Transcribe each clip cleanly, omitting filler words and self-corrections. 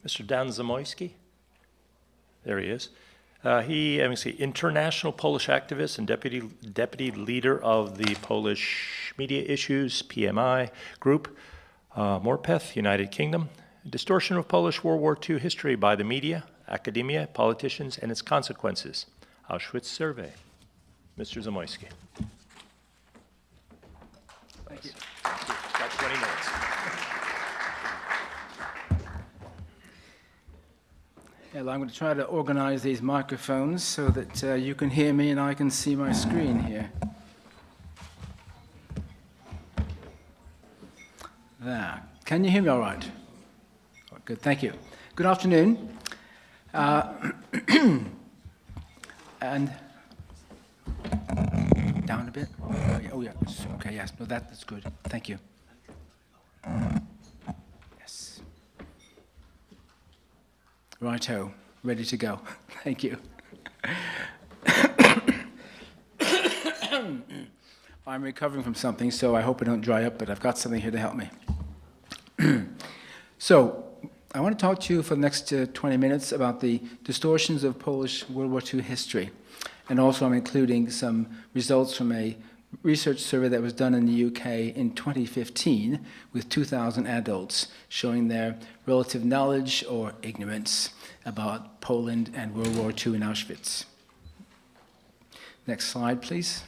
Mr. Dan Zamoyski. There he is. International Polish activist and deputy leader of the Polish Media Issues, PMI, group, Morpeth, United Kingdom. Distortion of Polish World War II history by the media, academia, politicians, and its consequences. Auschwitz Survey. Mr. Zamoyski. Thank you. Got 20 minutes. Well, I'm going to try to organize these microphones so that you can hear me and I can see my screen here. There. Can you hear me all right? Oh, good, thank you. Good afternoon. And down a bit. Oh, yeah. Okay, yes. No, that's good. Thank you. Yes. Righto. Ready to go. Thank you. I'm recovering from something, so I hope I don't dry up, but I've got something here to help me. So, I want to talk to you for the next 20 minutes about the distortions of Polish World War II history. And also I'm including some results from a research survey that was done in the UK in 2015 with 2,000 adults, showing their relative knowledge or ignorance about Poland and World War II in Auschwitz. Next slide, please.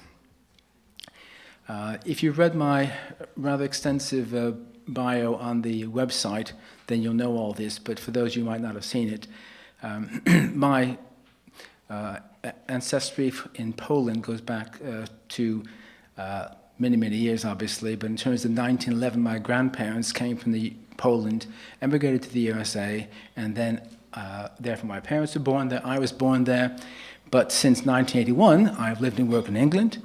If you've read my rather extensive bio on the website, then you'll know all this, but for those you might not have seen it, my ancestry in Poland goes back to many, many years, obviously, but in terms of 1911, my grandparents came from Poland, emigrated to the USA, and then therefore my parents were born there, I was born there, but since 1981, I've lived and worked in England,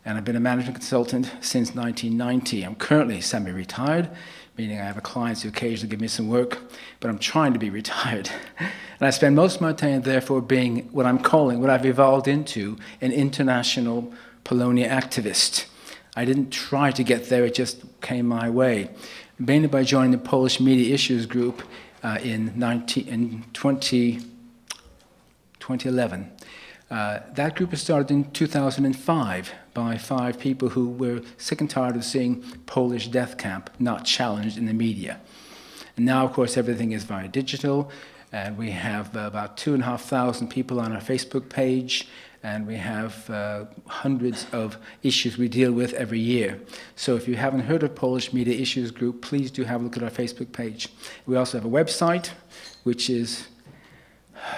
and I've been a management consultant since 1990. I'm currently semi-retired, meaning I have clients who occasionally give me some work, but I'm trying to be retired. And I spend most of my time, therefore, being what I've evolved into, an international Polonia activist. I didn't try to get there, it just came my way. Mainly by joining the Polish Media Issues group in 2011. That group was started in 2005 by 5 people who were sick and tired of seeing Polish death camp not challenged in the media. And now, of course, everything is via digital, and we have about 2,500 people on our Facebook page, and we have hundreds of issues we deal with every year. So if you haven't heard of Polish Media Issues Group, please do have a look at our Facebook page. We also have a website, which is,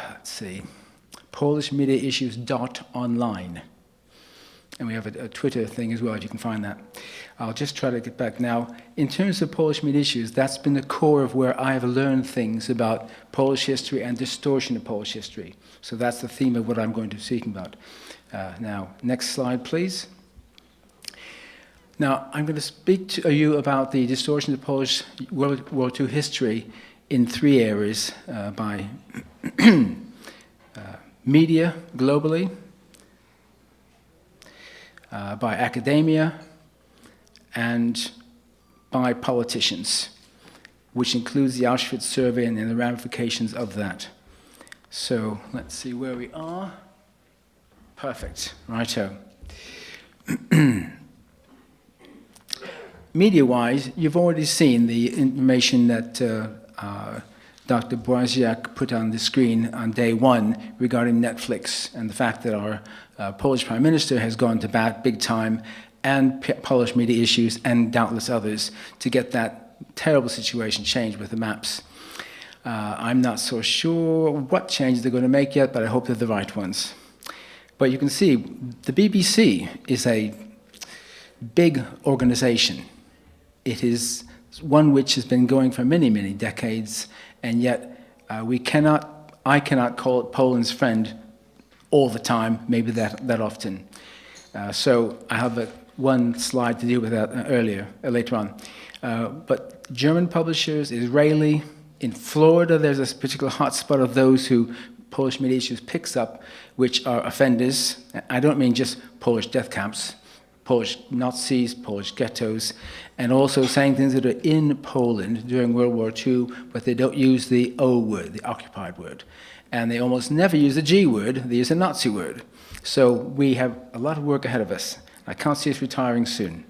let's see, polishmediaissues.online. And we have a Twitter thing as well, if you can find that. I'll just try to get back now. In terms of Polish media issues, that's been the core of where I have learned things about Polish history and distortion of Polish history. So that's the theme of what I'm going to be speaking about. Now, next slide, please. Now, I'm going to speak to you about the distortion of Polish World War II history in 3 areas by media globally, by academia, and by politicians, which includes the Auschwitz survey and the ramifications of that. So let's see where we are. Perfect, righto. Media-wise, you've already seen the information that Dr. Błaziak put on the screen on day 1 regarding Netflix and the fact that our Polish Prime Minister has gone to bat big time, and Polish media issues and doubtless others, to get that terrible situation changed with the maps. I'm not so sure what changes they're going to make yet, but I hope they're the right ones. But you can see the BBC is a big organization. It is one which has been going for many, many decades, and yet I cannot call it Poland's friend all the time, maybe that often. So I have one slide to deal with that later on. But German publishers, Israeli, in Florida there's a particular hotspot of those who Polish media issues picks up, which are offenders. I don't mean just Polish death camps, Polish Nazis, Polish ghettos, and also saying things that are in Poland during World War II, but they don't use the O word, the occupied word. And they almost never use the G word, they use the Nazi word. So we have a lot of work ahead of us. I can't see us retiring soon.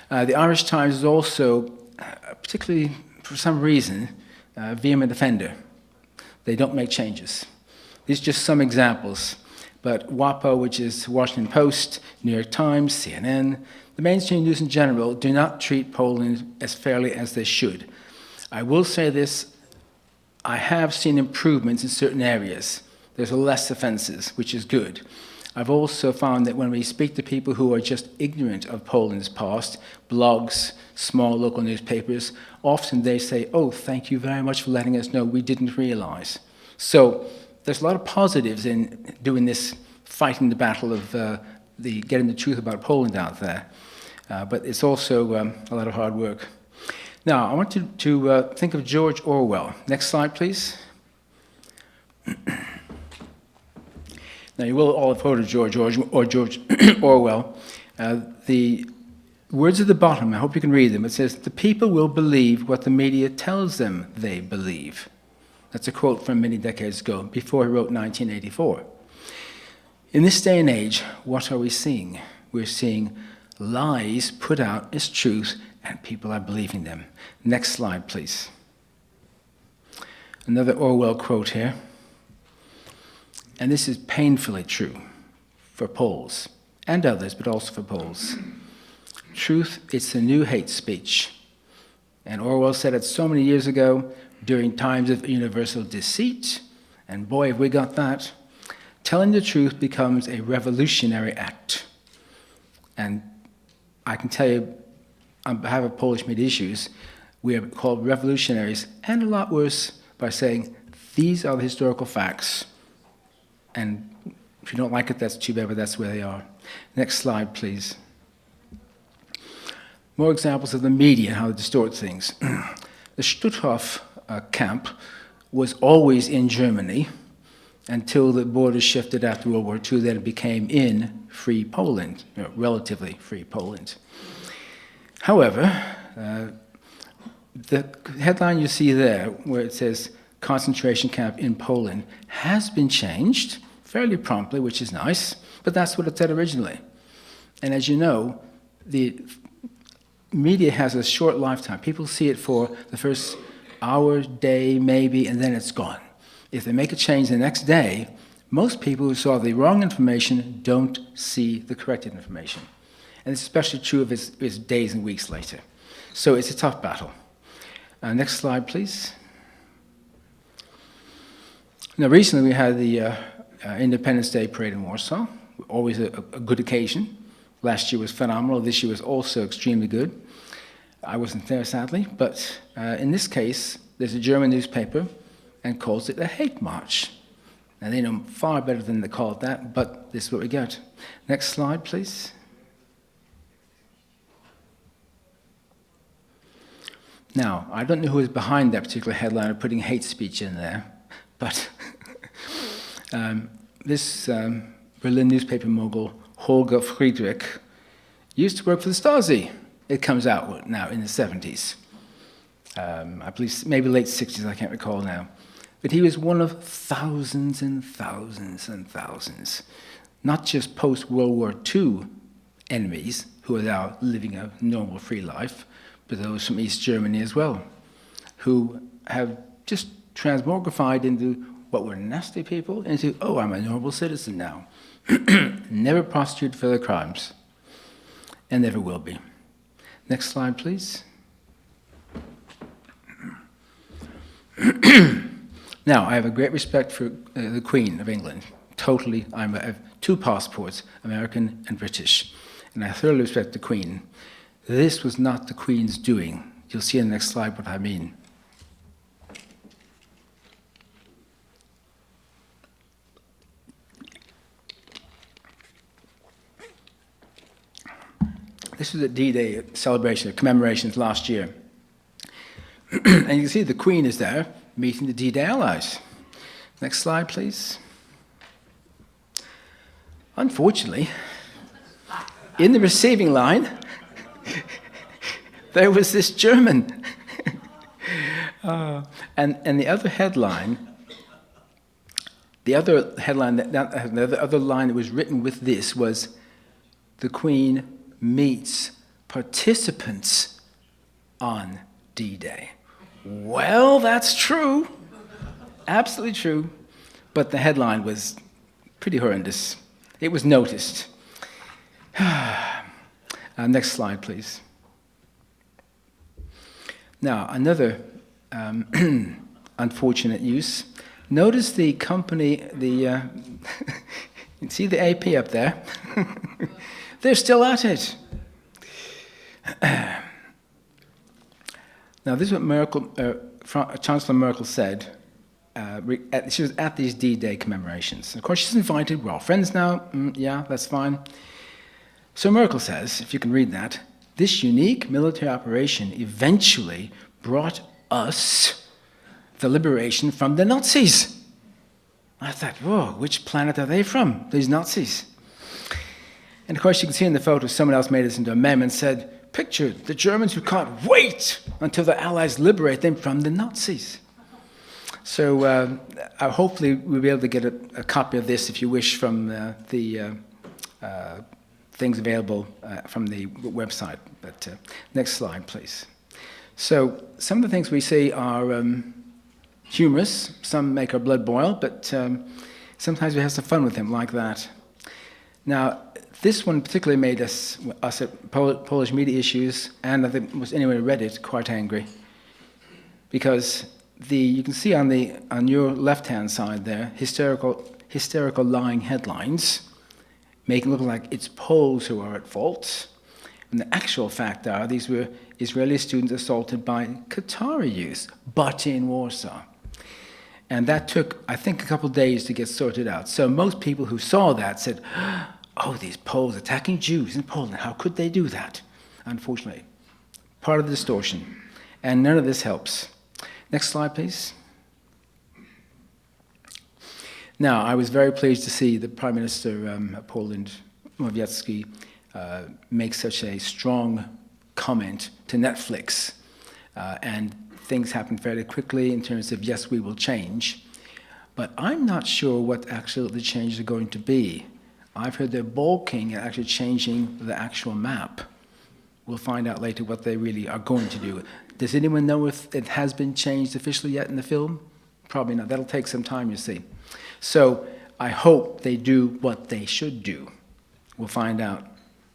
The Irish Times is also, particularly for some reason, a vehement offender. They don't make changes. These are just some examples. But WAPO, which is Washington Post, New York Times, CNN, the mainstream news in general do not treat Poland as fairly as they should. I will say this, I have seen improvements in certain areas. There's less offenses, which is good. I've also found that when we speak to people who are just ignorant of Poland's past, blogs, small local newspapers, often they say, oh, thank you very much for letting us know, we didn't realize. So there's a lot of positives in doing this, fighting the battle of getting the truth about Poland out there. But it's also a lot of hard work. Now, I want you to think of George Orwell. Next slide, please. Now, you will all have heard of George Orwell. The words at the bottom, I hope you can read them. It says, the people will believe what the media tells them they believe. That's a quote from many decades ago, before he wrote 1984. In this day and age, what are we seeing? We're seeing lies put out as truth, and people are believing them. Next slide, please. Another Orwell quote here. And this is painfully true for Poles and others, but also for Poles. Truth, it's the new hate speech. And Orwell said it so many years ago during times of universal deceit, and boy, have we got that. Telling the truth becomes a revolutionary act. And I can tell you, on behalf of Polish media issues, we are called revolutionaries, and a lot worse, by saying, these are the historical facts. And if you don't like it, that's too bad, but that's where they are. Next slide, please. More examples of the media, how they distort things. The Stutthof camp was always in Germany until the borders shifted after World War II, then it became in free Poland, relatively free Poland. However, the headline you see there, where it says concentration camp in Poland, has been changed fairly promptly, which is nice, but that's what it said originally. And as you know, the media has a short lifetime. People see it for the first hour, day, maybe, and then it's gone. If they make a change the next day, most people who saw the wrong information don't see the corrected information. And it's especially true if it's days and weeks later. So it's a tough battle. Next slide, please. Now, recently we had the Independence Day parade in Warsaw, always a good occasion. Last year was phenomenal. This year was also extremely good. I wasn't there, sadly, but in this case, there's a German newspaper and calls it a hate march. Now, they know far better than they call it that, but this is what we get. Next slide, please. Now, I don't know who is behind that particular headline of putting hate speech in there, but this Berlin newspaper mogul, Holger Friedrich, used to work for the Stasi. It comes out now in the 70s. I believe maybe late 60s, I can't recall now. But he was one of thousands and thousands and thousands, not just post-World War II enemies who are now living a normal free life, but those from East Germany as well, who have just transmogrified into what were nasty people into, oh, I'm a normal citizen now. Never prosecuted for their crimes, and never will be. Next slide, please. Now, I have a great respect for the Queen of England. Totally, I have two passports, American and British, and I thoroughly respect the Queen. This was not the Queen's doing. You'll see in the next slide what I mean. This was a D-Day celebration, commemorations last year. And you can see the Queen is there meeting the D-Day allies. Next slide, please. Unfortunately, in the receiving line, there was this German. And the other headline, the other line that was written with this was, "The Queen meets participants on D-Day." Well, that's true. Absolutely true. But the headline was pretty horrendous. It was noticed. Next slide, please. Now, another unfortunate use. Notice the company, you see the AP up there? They're still at it. Now, this is what Chancellor Merkel said. She was at these D-Day commemorations. Of course, she's invited. We're all friends now. Yeah, that's fine. So Merkel says, if you can read that, "This unique military operation eventually brought us the liberation from the Nazis." I thought, whoa, which planet are they from, these Nazis? And of course, you can see in the photo, someone else made this into a meme and said, "Picture the Germans who can't wait until the Allies liberate them from the Nazis." So hopefully we'll be able to get a copy of this, if you wish, from the things available from the website. But next slide, please. So some of the things we see are humorous. Some make our blood boil, but sometimes we have some fun with them, like that. Now, this one particularly made us at Polish Media Issues, and I think was anyone who read it, quite angry, because you can see on your left-hand side there, hysterical lying headlines, making it look like it's Poles who are at fault. And the actual fact are these were Israeli students assaulted by Qatari youth, but in Warsaw. And that took, I think, a couple of days to get sorted out. So most people who saw that said, "Oh, these Poles attacking Jews in Poland, how could they do that?" Unfortunately, part of the distortion. And none of this helps. Next slide, please. Now, I was very pleased to see the Prime Minister of Poland, Morawiecki, make such a strong comment to Netflix. And things happened fairly quickly in terms of, yes, we will change. But I'm not sure what actually the changes are going to be. I've heard they're balking at actually changing the actual map. We'll find out later what they really are going to do. Does anyone know if it has been changed officially yet in the film? Probably not. That'll take some time, you see. So I hope they do what they should do. We'll find out.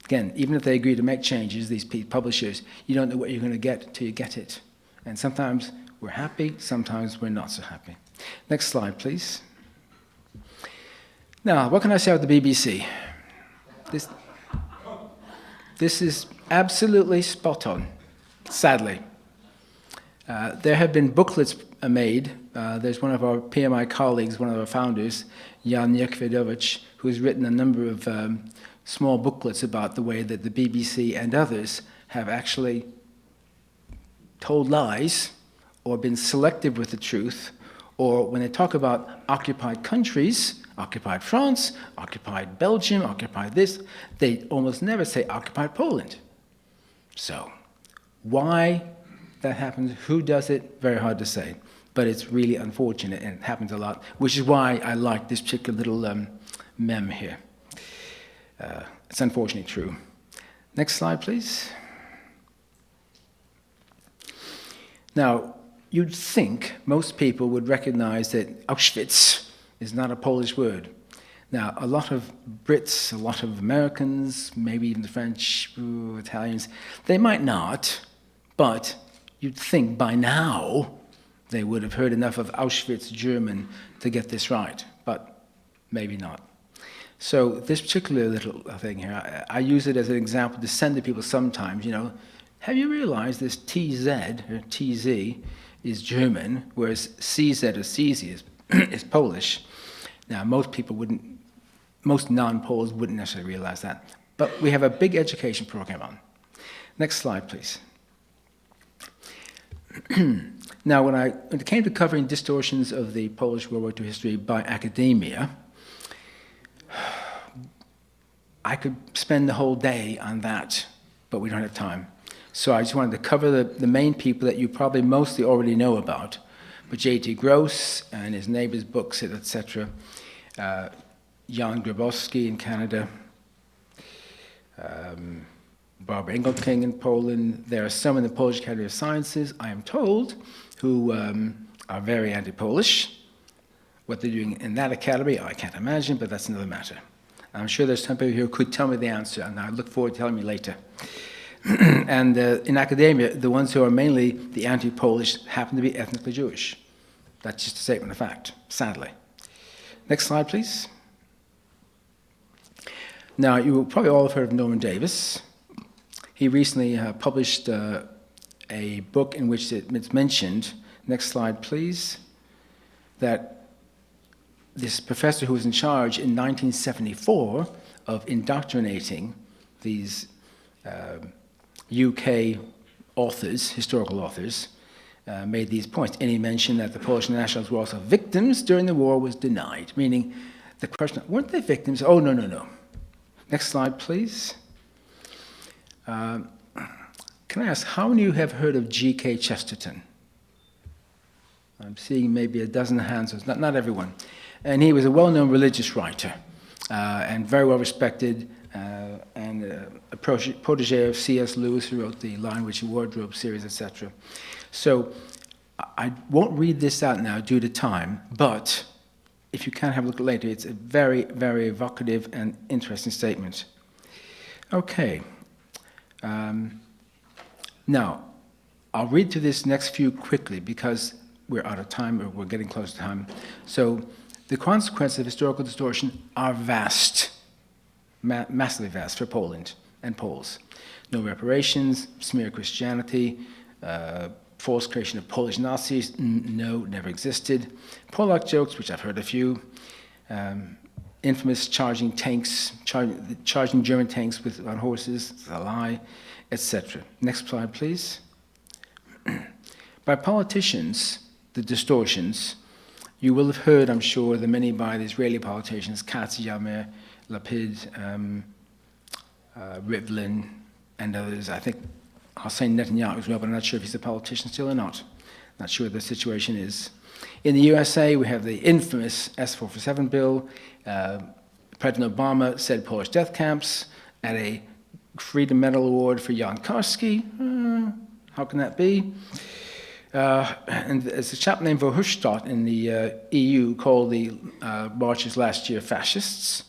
Again, even if they agree to make changes, these publishers, you don't know what you're going to get until you get it. And sometimes we're happy, sometimes we're not so happy. Next slide, please. Now, what can I say about the BBC? This is absolutely spot on, sadly. There have been booklets made. There's one of our PMI colleagues, one of our founders, Jan Jekwedowicz, who's written a number of small booklets about the way that the BBC and others have actually told lies or been selective with the truth, or when they talk about occupied countries, occupied France, occupied Belgium, occupied this, they almost never say occupied Poland. So why that happens, who does it, very hard to say. But it's really unfortunate, and it happens a lot, which is why I like this particular little meme here. It's unfortunately true. Next slide, please. Now, you'd think most people would recognize that Auschwitz is not a Polish word. Now, a lot of Brits, a lot of Americans, maybe even the French, Italians, they might not, but you'd think by now they would have heard enough of Auschwitz German to get this right, but maybe not. So this particular little thing here, I use it as an example to send to people sometimes, have you realized this TZ, or TZ, is German, whereas CZ or CZ is Polish? Now, most non-Poles wouldn't necessarily realize that. But we have a big education program on. Next slide, please. Now, when it came to covering distortions of the Polish World War II history by academia, I could spend the whole day on that, but we don't have time. So I just wanted to cover the main people that you probably mostly already know about. But J.T. Gross and his neighbor's books, etc. Jan Grabowski in Canada. Barbara Engelking in Poland. There are some in the Polish Academy of Sciences, I am told, who are very anti-Polish. What they're doing in that academy, I can't imagine, but that's another matter. I'm sure there's some people here who could tell me the answer, and I look forward to telling me later. And in academia, the ones who are mainly the anti-Polish happen to be ethnically Jewish. That's just a statement of fact, sadly. Next slide, please. Now, you probably all have heard of Norman Davis. He recently published a book in which it's mentioned, next slide please, that this professor who was in charge in 1974 of indoctrinating these UK authors, historical authors, made these points. Any mention that the Polish nationals were also victims during the war was denied, meaning the question, weren't they victims? Oh, no, no, no. Next slide, please. Can I ask, how many of you have heard of G.K. Chesterton? I'm seeing maybe a dozen hands, so not everyone. And he was a well-known religious writer and very well respected and a protege of C.S. Lewis, who wrote the Lion, Witch, and Wardrobe series, etc. So I won't read this out now due to time, but if you can have a look at it later, it's a very, very evocative and interesting statement. Okay. Now, I'll read through this next few quickly because we're out of time, or we're getting close to time. So the consequences of historical distortion are vast, massively vast for Poland and Poles. No reparations, smear Christianity, false creation of Polish Nazis, no, never existed. Polak jokes, which I've heard a few. Infamous charging tanks, charging German tanks on horses, it's a lie, etc. Next slide, please. By politicians, the distortions, you will have heard, I'm sure, the many by the Israeli politicians, Katz, Yamir, Lapid, Rivlin, and others. I think Hussein Netanyahu as well, but I'm not sure if he's a politician still or not. Not sure what the situation is. In the USA, we have the infamous S-447 bill. President Obama said Polish death camps at a Freedom Medal Award for Jan Karski. How can that be? And there's a chap named Verhofstadt in the EU called the marches last year fascists.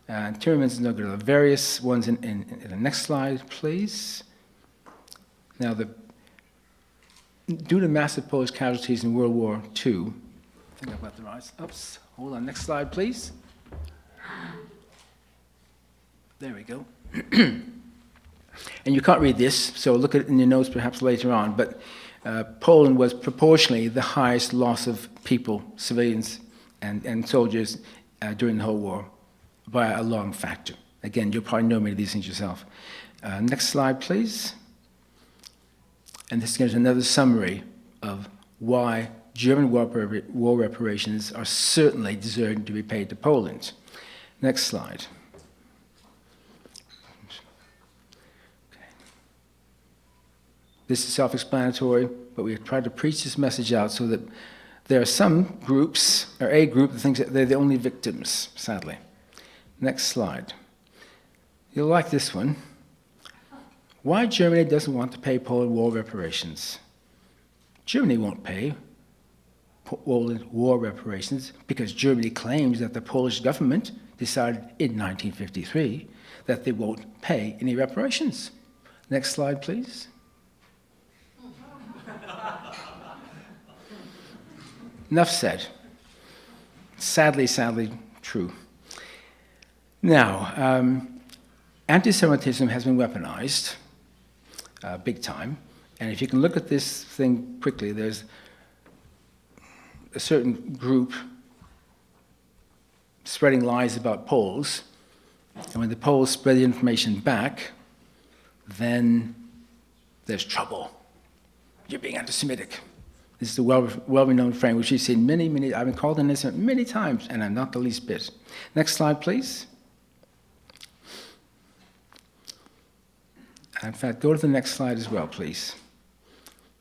And Timmermans is no good. There are various ones in the next slide, please. Now, due to massive Polish casualties in World War II, I think I've got the right. Oops, hold on. Next slide, please. There we go. And you can't read this, so look at it in your notes perhaps later on. But Poland was proportionally the highest loss of people, civilians and soldiers during the whole war by a long factor. Again, you'll probably know many of these things yourself. Next slide, please. And this gives another summary of why German war reparations are certainly deserving to be paid to Poland. Next slide. Okay. This is self-explanatory, but we have tried to preach this message out so that there are some groups, or a group that thinks that they're the only victims, sadly. Next slide. You'll like this one. Why Germany doesn't want to pay Poland war reparations. Germany won't pay Poland war reparations because Germany claims that the Polish government decided in 1953 that they won't pay any reparations. Next slide, please. Enough said. Sadly, sadly true. Now, anti-Semitism has been weaponized big time. And if you can look at this thing quickly, there's a certain group spreading lies about Poles. And when the Poles spread the information back, then there's trouble. You're being anti-Semitic. This is the well-renowned frame, which we've seen many, I've been called on this many times, and I'm not the least bit. Next slide, please. In fact, go to the next slide as well, please.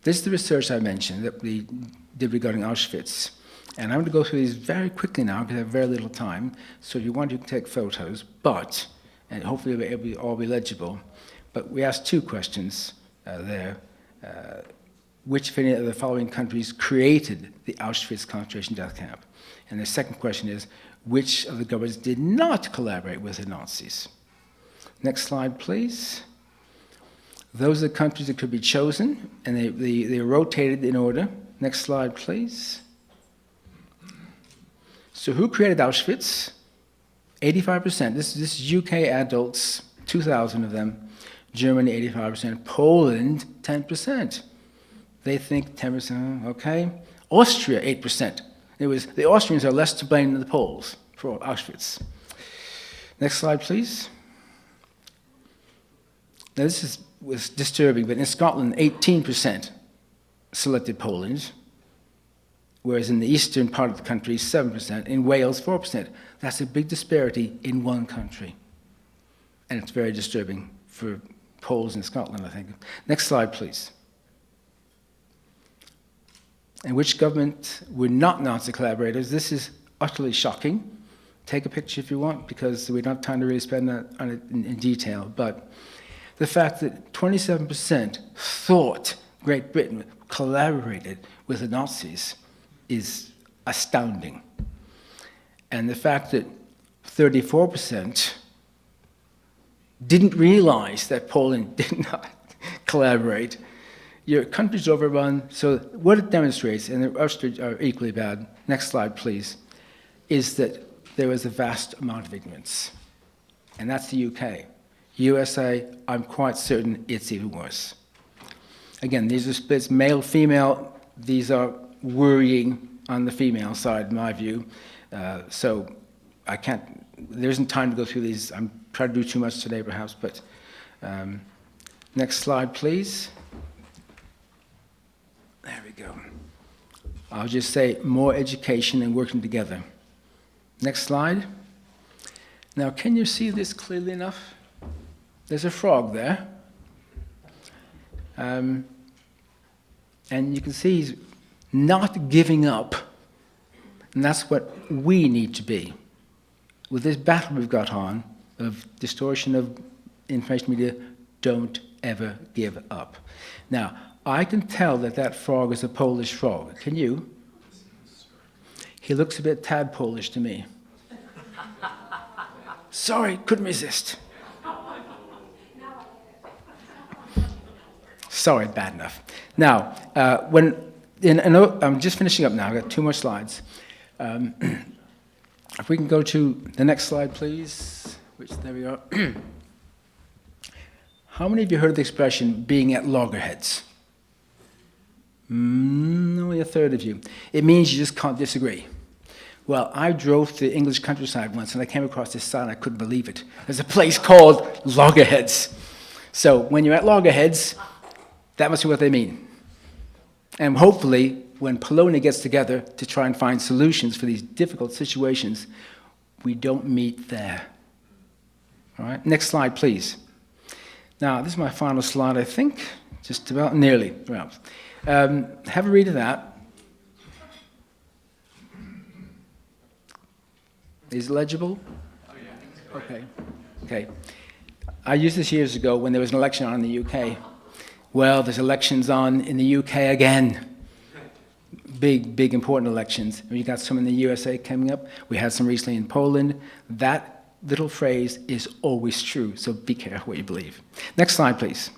This is the research I mentioned that we did regarding Auschwitz. And I'm going to go through these very quickly now because I have very little time. So if you want, you can take photos, and hopefully it'll all be legible. But we asked two questions there. Which, if any, of the following countries created the Auschwitz concentration death camp? And the second question is, which of the governments did not collaborate with the Nazis? Next slide, please. Those are the countries that could be chosen, and they rotated in order. Next slide, please. So who created Auschwitz? 85%. This is UK adults, 2,000 of them. Germany, 85%. Poland, 10%. They think 10%, okay. Austria, 8%. The Austrians are less to blame than the Poles for Auschwitz. Next slide, please. Now this was disturbing, but in Scotland, 18% selected Poland, whereas in the eastern part of the country, 7%. In Wales, 4%. That's a big disparity in one country. And it's very disturbing for Poles in Scotland, I think. Next slide, please. And which government were not Nazi collaborators? This is utterly shocking. Take a picture if you want, because we don't have time to really spend on it in detail. But the fact that 27% thought Great Britain collaborated with the Nazis is astounding. And the fact that 34% didn't realize that Poland did not collaborate. Your country's overrun, so what it demonstrates, and the others are equally bad, next slide please, is that there was a vast amount of ignorance. And that's the UK. USA, I'm quite certain it's even worse. Again, these are splits male, female. These are worrying on the female side, in my view. So there isn't time to go through these. I'm trying to do too much today, perhaps, but next slide, please. There we go. I'll just say more education and working together. Next slide. Now, can you see this clearly enough? There's a frog there. And you can see he's not giving up. And that's what we need to be. With this battle we've got on of distortion of information media, don't ever give up. Now, I can tell that that frog is a Polish frog. Can you? He looks a bit tad Polish to me. Sorry, couldn't resist. Sorry, bad enough. Now, I'm just finishing up now. I've got 2 more slides. If we can go to the next slide, please. There we are. How many of you heard of the expression being at loggerheads? Only a third of you. It means you just can't disagree. Well, I drove to the English countryside once, and I came across this sign. I couldn't believe it. There's a place called Loggerheads. So when you're at loggerheads, that must be what they mean. And hopefully, when Polonia gets together to try and find solutions for these difficult situations, we don't meet there. All right, next slide, please. Now, this is my final slide, I think. Just about nearly. Well, have a read of that. Is it legible? Oh, yeah. Okay. Okay. I used this years ago when there was an election on in the UK. Well, there's elections on in the UK again. Big, important elections. We got some in the USA coming up. We had some recently in Poland. That little phrase is always true, so be careful what you believe. Next slide, please.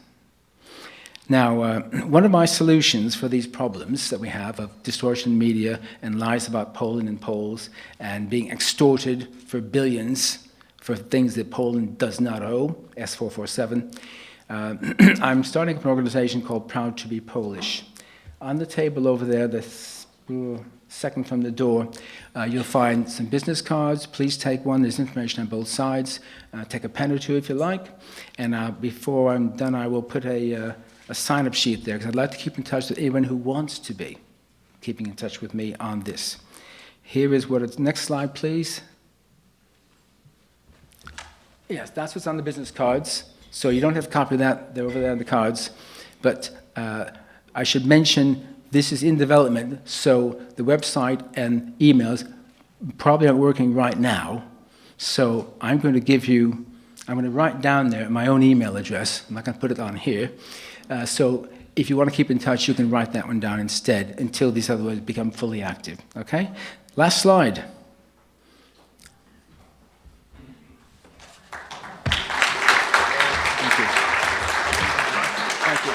Now, one of my solutions for these problems that we have of distortion media and lies about Poland and Poles and being extorted for billions for things that Poland does not owe, S447, I'm starting an organization called Proud to be Polish. On the table over there, the second from the door, you'll find some business cards. Please take one. There's information on both sides. Take a pen or two if you like. And before I'm done, I will put a sign-up sheet there, because I'd like to keep in touch with anyone who wants to be keeping in touch with me on this. Here is what it's, next slide, please. Yes, that's what's on the business cards. So you don't have a copy of that. They're over there on the cards. But I should mention this is in development, so the website and emails probably aren't working right now. So I'm going to write down there my own email address. I'm not going to put it on here. So if you want to keep in touch, you can write that one down instead until these other ones become fully active. Okay? Last slide. Thank you. Thank you.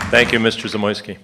Thank you, Mr. Zamoyski.